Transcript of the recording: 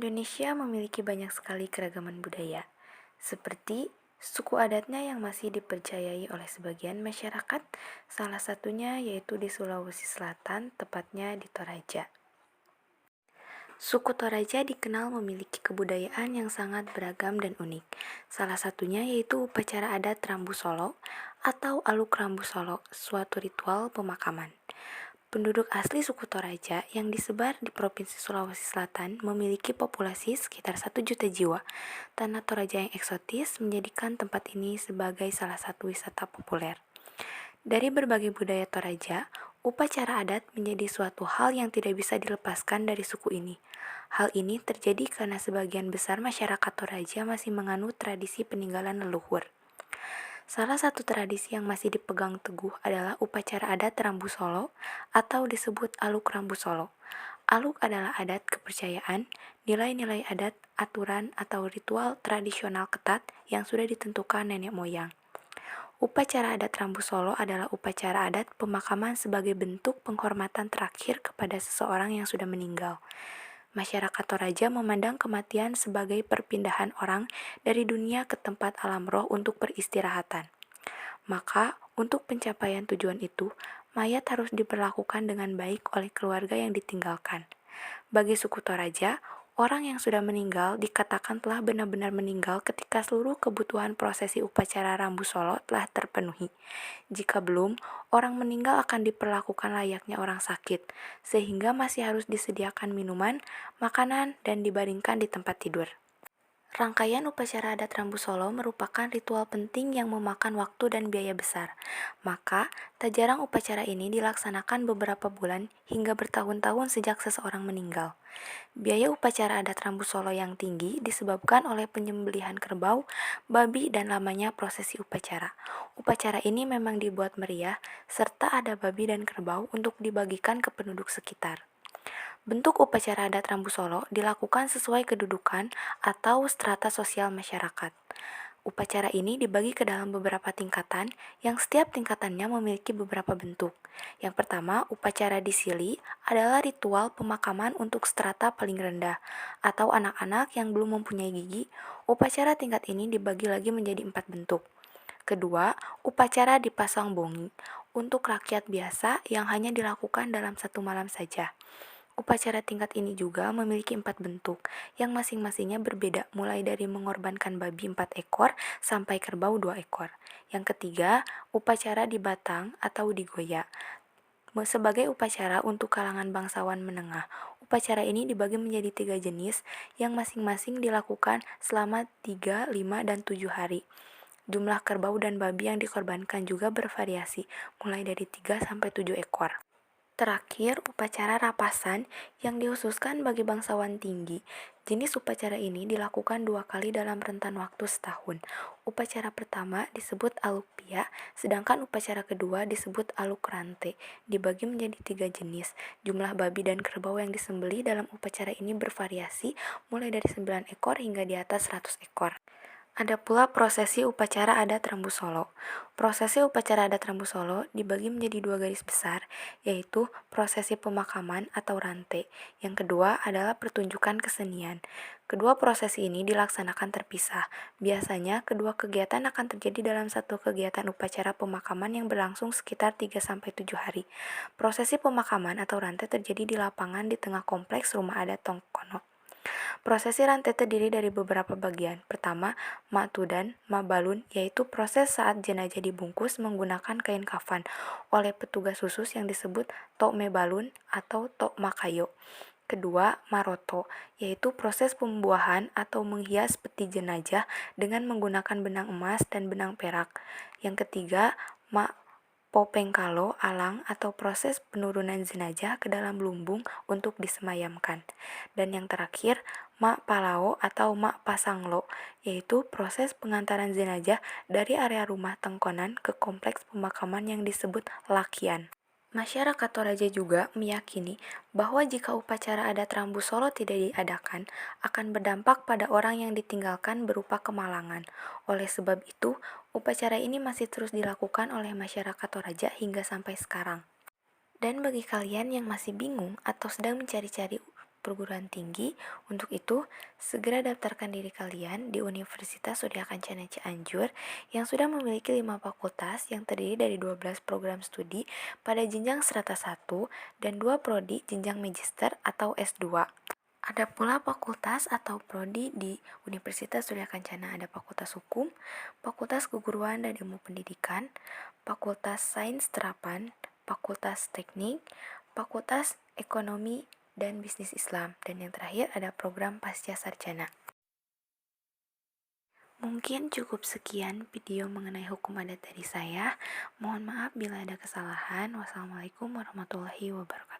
Indonesia memiliki banyak sekali keragaman budaya, seperti suku adatnya yang masih dipercayai oleh sebagian masyarakat, salah satunya yaitu di Sulawesi Selatan, tepatnya di Toraja. Suku Toraja dikenal memiliki kebudayaan yang sangat beragam dan unik. Salah satunya yaitu upacara adat Rambu Solo atau Aluk Rambu Solo, suatu ritual pemakaman. Penduduk asli suku Toraja yang disebar di Provinsi Sulawesi Selatan memiliki populasi sekitar 1 juta jiwa. Tanah Toraja yang eksotis menjadikan tempat ini sebagai salah satu wisata populer. Dari berbagai budaya Toraja, upacara adat menjadi suatu hal yang tidak bisa dilepaskan dari suku ini. Hal ini terjadi karena sebagian besar masyarakat Toraja masih menganut tradisi peninggalan leluhur. Salah satu tradisi yang masih dipegang teguh adalah upacara adat Rambu Solo atau disebut Aluk Rambu Solo. Aluk adalah adat kepercayaan, nilai-nilai adat, aturan, atau ritual tradisional ketat yang sudah ditentukan nenek moyang. Upacara adat Rambu Solo adalah upacara adat pemakaman sebagai bentuk penghormatan terakhir kepada seseorang yang sudah meninggal. Masyarakat Toraja memandang kematian sebagai perpindahan orang dari dunia ke tempat alam roh untuk peristirahatan. Maka, untuk pencapaian tujuan itu, mayat harus diperlakukan dengan baik oleh keluarga yang ditinggalkan. Bagi suku Toraja, orang yang sudah meninggal dikatakan telah benar-benar meninggal ketika seluruh kebutuhan prosesi upacara Rambu Solo telah terpenuhi. Jika belum, orang meninggal akan diperlakukan layaknya orang sakit, sehingga masih harus disediakan minuman, makanan, dan dibaringkan di tempat tidur. Rangkaian upacara adat Rambu Solo merupakan ritual penting yang memakan waktu dan biaya besar. Maka, tak jarang upacara ini dilaksanakan beberapa bulan hingga bertahun-tahun sejak seseorang meninggal. Biaya upacara adat Rambu Solo yang tinggi disebabkan oleh penyembelihan kerbau, babi, dan lamanya prosesi upacara. Upacara ini memang dibuat meriah, serta ada babi dan kerbau untuk dibagikan ke penduduk sekitar. Bentuk upacara adat Rambu Solo dilakukan sesuai kedudukan atau strata sosial masyarakat. Upacara ini dibagi ke dalam beberapa tingkatan yang setiap tingkatannya memiliki beberapa bentuk. Yang pertama, upacara disili adalah ritual pemakaman untuk strata paling rendah atau anak-anak yang belum mempunyai gigi. Upacara tingkat ini dibagi lagi menjadi 4 bentuk. Kedua, upacara dipasang bongi untuk rakyat biasa yang hanya dilakukan dalam 1 malam saja. Upacara tingkat ini juga memiliki 4 bentuk, yang masing-masingnya berbeda mulai dari mengorbankan babi 4 ekor sampai kerbau 2 ekor. Yang ketiga, upacara di batang atau di goya. Sebagai upacara untuk kalangan bangsawan menengah, upacara ini dibagi menjadi 3 jenis yang masing-masing dilakukan selama 3, 5, dan 7 hari. Jumlah kerbau dan babi yang dikorbankan juga bervariasi, mulai dari 3 sampai 7 ekor. Terakhir, upacara rapasan yang dikhususkan bagi bangsawan tinggi. Jenis upacara ini dilakukan 2 kali dalam rentan waktu setahun. Upacara pertama disebut aluk pia, sedangkan upacara kedua disebut aluk rante. Dibagi menjadi 3 jenis. Jumlah babi dan kerbau yang disembelih dalam upacara ini bervariasi, mulai dari 9 ekor hingga di atas 100 ekor. Ada pula prosesi upacara adat Rambu Solo. Prosesi upacara adat Rambu Solo dibagi menjadi 2 garis besar, yaitu prosesi pemakaman atau rante. Yang kedua adalah pertunjukan kesenian. Kedua prosesi ini dilaksanakan terpisah. Biasanya, kedua kegiatan akan terjadi dalam satu kegiatan upacara pemakaman yang berlangsung sekitar 3-7 hari. Prosesi pemakaman atau rante terjadi di lapangan di tengah kompleks rumah adat Tongkono. Prosesi rante terdiri dari beberapa bagian. Pertama, ma'tudan, ma'balun, yaitu proses saat jenazah dibungkus menggunakan kain kafan oleh petugas khusus yang disebut tok mebalun atau tok makayo. Kedua, maroto, yaitu proses pembuahan atau menghias peti jenazah dengan menggunakan benang emas dan benang perak. Yang ketiga, popengkalo alang atau proses penurunan jenazah ke dalam lumbung untuk disemayamkan. Dan yang terakhir, mak palao atau mak pasanglo, yaitu proses pengantaran jenazah dari area rumah Tengkonan ke kompleks pemakaman yang disebut lakian. Masyarakat Toraja juga meyakini bahwa jika upacara adat Rambu Solo tidak diadakan, akan berdampak pada orang yang ditinggalkan berupa kemalangan. Oleh sebab itu, upacara ini masih terus dilakukan oleh masyarakat Toraja hingga sampai sekarang. Dan bagi kalian yang masih bingung atau sedang mencari-cari perguruan tinggi. Untuk itu, segera daftarkan diri kalian di Universitas Surya Kencana Cianjur yang sudah memiliki 5 fakultas yang terdiri dari 12 program studi pada jenjang strata 1 dan 2 prodi jenjang magister atau S2. Ada pula fakultas atau prodi di Universitas Surya Kencana, ada Fakultas Hukum, Fakultas Keguruan dan Ilmu Pendidikan, Fakultas Sains Terapan, Fakultas Teknik, Fakultas Ekonomi dan Bisnis Islam, dan yang terakhir ada program Pasca Sarjana. Mungkin cukup sekian video mengenai hukum adat dari saya. Mohon maaf bila ada kesalahan. Wassalamualaikum warahmatullahi wabarakatuh.